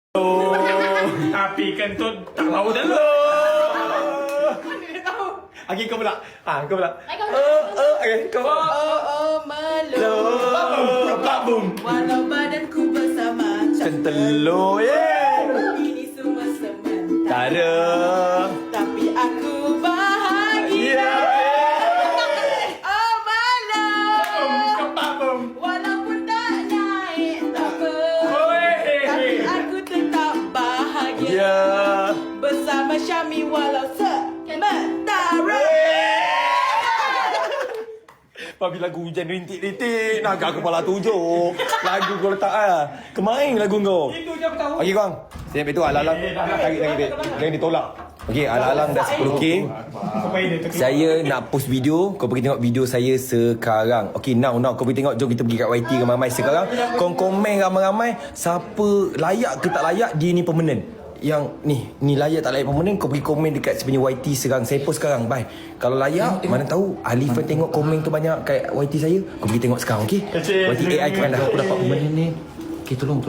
Tapi kan tu tak mau dah lo. Okey, kau pula. Kau pula. Okey, kau. Malu. Babum. Walau badanku bersama Centelo, ini semua sementara, tapi aku bahagia. Oh malu. Babum. Walaupun tak naik tak apa, Oi. tapi aku tetap bahagia bersama Syami walau sementara. Tapi lagu hujan rintik-rintik nak agak kepala tujuh. Lagu kau letak kemain lagu kau. Itu je aku tahu. Okey kau. Saya betul alang-alang tarik jangan ditolak. Okey, alang-alang dah 10k. Saya nak post video. Kau pergi tengok video saya sekarang. Okey, now kau pergi tengok. Jom kita pergi kat YT ramai-ramai sekarang. Kau komen ramai-ramai siapa layak ke tak layak dia ni permanent. Yang ni layak tak layak permanent, kau pergi komen dekat sebenarnya YT sekarang. Saya post sekarang. Bye. Kalau layak, mana tahu Alifan tengok komen tu banyak kat YT saya. Kau pergi tengok sekarang, okey? YT AI kan dah aku dapat permanent ni. Okey, tolong.